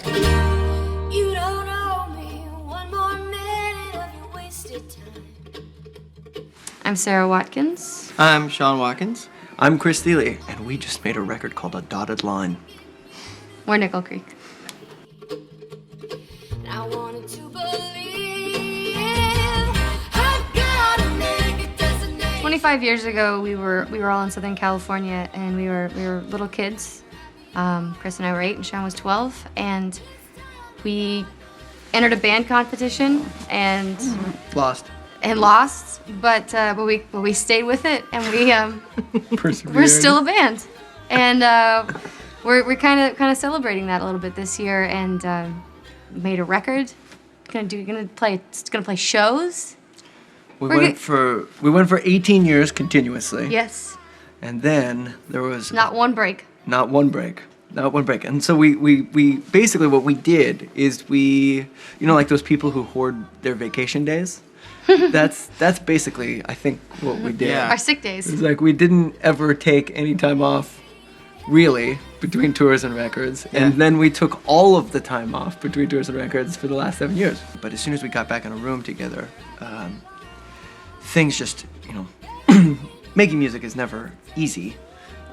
You don't owe me one more minute of your wasted time. I'm Sarah Watkins. I'm Sean Watkins. I'm Chris Thiele, and we just made a record called A Dotted Line. We're Nickel Creek. I wanted to believe I gotta make it, doesn't make 25 years ago, we were all in Southern California, and we were little kids. Chris and I were 8, and Sean was 12, and we entered a band competition and Lost. lost, but we stayed with it, and Persevered. we're still a band, and we're kind of celebrating that a little bit this year, and made a record. Gonna play shows. We went for 18 years continuously. Yes. And then there was Not one break. Not one break. And so we basically what we did is we, like those people who hoard their vacation days. That's basically, I think, what we did. Our sick days. It's like we didn't ever take any time off, really, between tours and records. And then we took all of the time off between tours and records for the last 7 years. But as soon as we got back in a room together, things just, making music is never easy.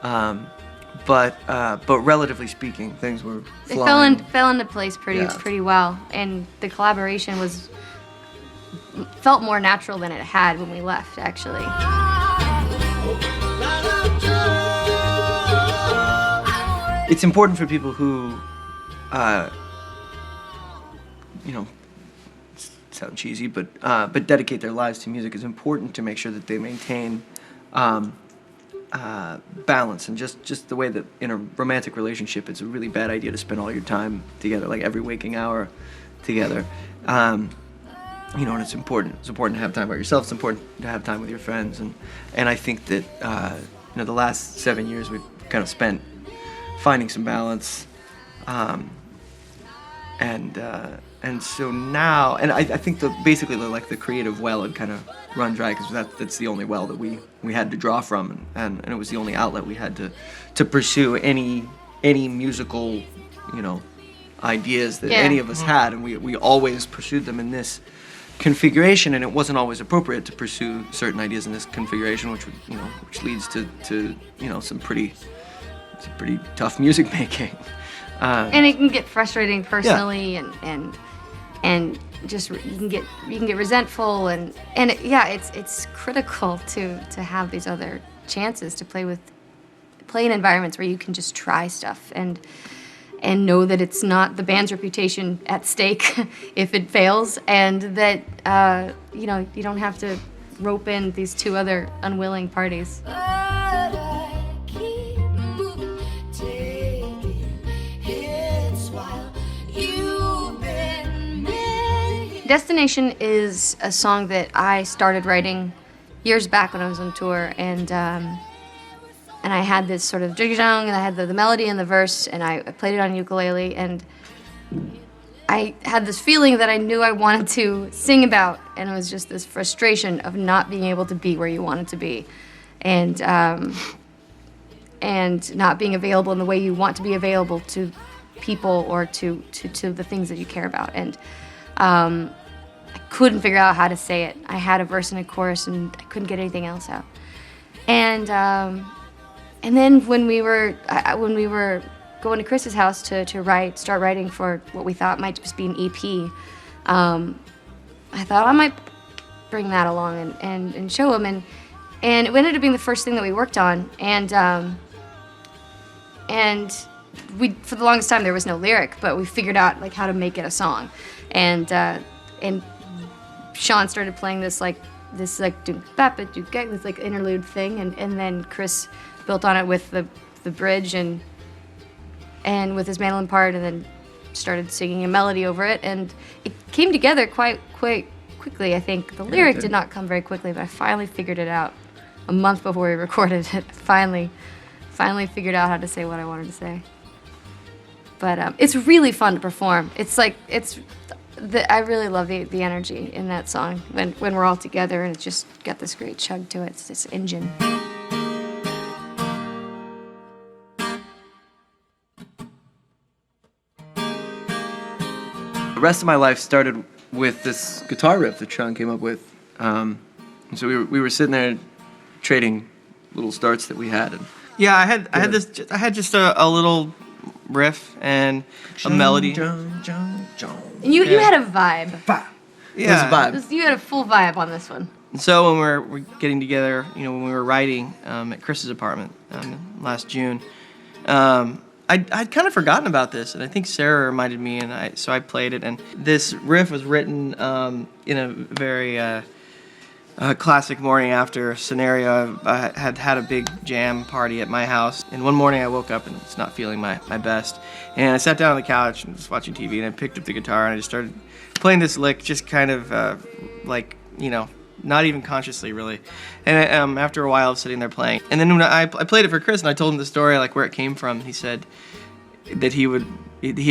But relatively speaking, things were They flying. fell into place pretty well, and the collaboration felt more natural than it had when we left, actually. It's important for people who, sound cheesy, but dedicate their lives to music. It's important to make sure that they maintain balance, and just the way that in a romantic relationship, it's a really bad idea to spend all your time together, like every waking hour together. And it's important. It's important to have time by yourself. It's important to have time with your friends, and I think that the last 7 years we've kind of spent finding some balance, and so now, and I think basically the creative well had kind of run dry, because that's the only well that we had to draw from, and it was the only outlet we had to pursue any musical ideas that any of us had, and we always pursued them in this configuration, and it wasn't always appropriate to pursue certain ideas in this configuration, which leads to some pretty tough music making. And it can get frustrating personally, and just you can get resentful, and it's critical to have these other chances to play in environments where you can just try stuff and know that it's not the band's reputation at stake if it fails, and that you don't have to rope in these two other unwilling parties. But I keep moving, taking hits while you've been making. Destination is a song that I started writing years back when I was on tour, and I had this sort of jig-jong, and I had the melody and the verse, and I played it on ukulele, and I had this feeling that I knew I wanted to sing about, and it was just this frustration of not being able to be where you wanted to be, and not being available in the way you want to be available to people or to the things that you care about, and I couldn't figure out how to say it. I had a verse and a chorus, and I couldn't get anything else out, and then when we were going to Chris's house to start writing for what we thought might just be an EP, I thought I might bring that along and show him, and it ended up being the first thing that we worked on, and we, for the longest time, there was no lyric, but we figured out how to make it a song, and Sean started playing this interlude thing, and then Chris built on it with the bridge and with his mandolin part, and then started singing a melody over it, and it came together quite quickly. I think the lyric did not come very quickly, but I finally figured it out a month before we recorded it. Finally figured out how to say what I wanted to say. But it's really fun to perform. I really love the energy in that song when we're all together, and it's just got this great chug to it. It's this engine. rest of my life started with this guitar riff that Sean came up with. And so we were sitting there trading little starts that we had. And Yeah, I had just a little riff and a melody. And you had a vibe. It was a vibe. You had a full vibe on this one. So when we're getting together, when we were writing at Chris's apartment last June, I'd kind of forgotten about this, and I think Sarah reminded me, and so I played it. And this riff was written in a very classic morning after scenario. I had a big jam party at my house, and one morning I woke up and was not feeling my best, and I sat down on the couch and was watching TV, and I picked up the guitar and I just started playing this lick, just kind of not even consciously, really. And after a while of sitting there playing, and then when I played it for Chris, and I told him the story, like where it came from. He said that he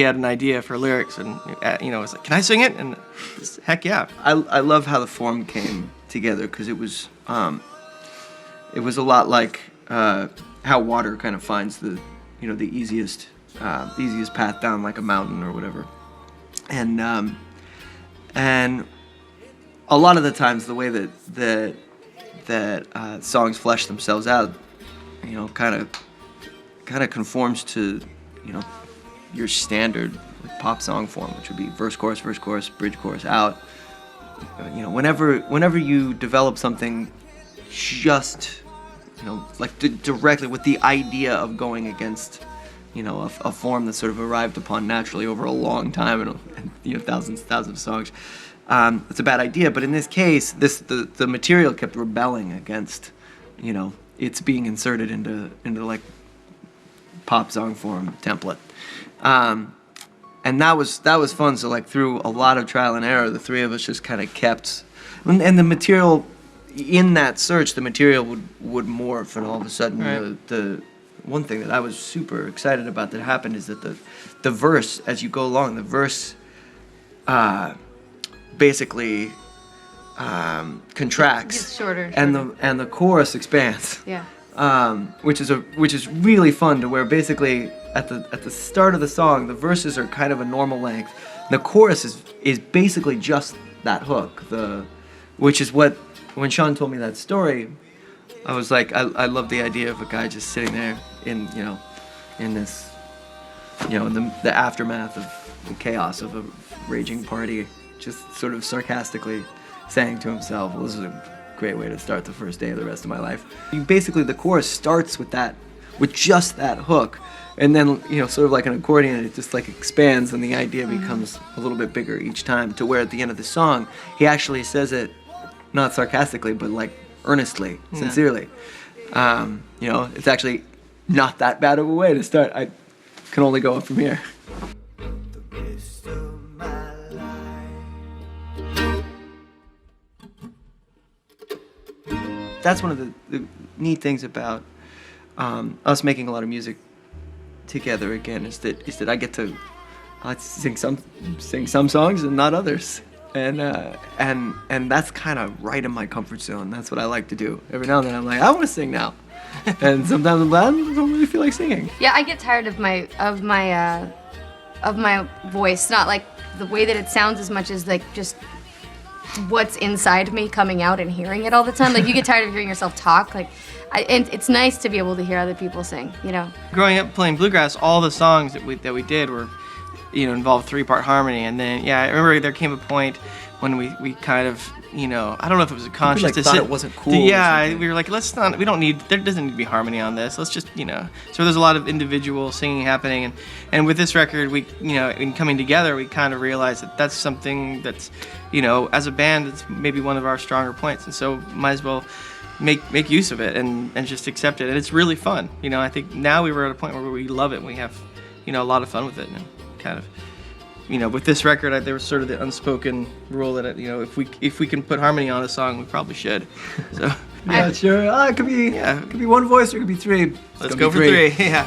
had an idea for lyrics, and was like, "Can I sing it?" And heck yeah. I love how the form came together, because it was a lot like how water kind of finds the easiest path down, like a mountain or whatever, and a lot of the times the way that songs flesh themselves out, kind of conforms to your standard pop song form, which would be verse, chorus, bridge, chorus, out. Whenever you develop something just directly with the idea of going against a form that's sort of arrived upon naturally over a long time and thousands of songs, it's a bad idea. But in this case, the material kept rebelling against it's being inserted into like pop song form template, and that was fun. So like through a lot of trial and error, the three of us just kind of kept, and the material in that search, the material would morph, and all of a sudden Right. the one thing that I was super excited about that happened is that the verse, as you go along, the verse basically contracts, Gets shorter. and the chorus expands. Yeah. Which is really fun, to where basically at the start of the song, the verses are kind of a normal length. The chorus is basically just that hook. Which is what, when Sean told me that story, I was like, I love the idea of a guy just sitting there in this, in the aftermath of the chaos of a raging party, just sort of sarcastically saying to himself, well, this is a great way to start the first day of the rest of my life. Basically, the chorus starts with just that hook, and then sort of like an accordion, it just like expands, and the idea becomes a little bit bigger each time, to where at the end of the song he actually says it not sarcastically, but like earnestly, sincerely. It's actually not that bad of a way to start. I can only go up from here. That's one of the neat things about us making a lot of music together again, is that I get to sing some songs and not others, and that's kind of right in my comfort zone. That's what I like to do. Every now and then I'm like, I want to sing now, and sometimes I'm like, I don't really feel like singing. Yeah, I get tired of my voice, not like the way that it sounds as much as like just what's inside me coming out and hearing it all the time. Like you get tired of hearing yourself talk. And it's nice to be able to hear other people sing. Growing up playing bluegrass, all the songs that we did were, involved 3-part harmony. And then I remember there came a point when we kind of, I don't know if it was a conscious thought it wasn't cool. Yeah, we were like, there doesn't need to be harmony on this. Let's just, So there's a lot of individual singing happening, and with this record, we, in coming together, we kind of realized that that's something that's, as a band, it's maybe one of our stronger points, and so might as well make use of it and just accept it, and it's really fun. I think now we were at a point where we love it, and we have, a lot of fun with it, and kind of. With this record, there was sort of the unspoken rule that if we can put harmony on a song, we probably should. So Yeah, sure. It could be one voice or it could be three. Let's go for three. Yeah.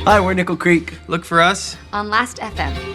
Hi, we're Nickel Creek. Look for us On Last.fm.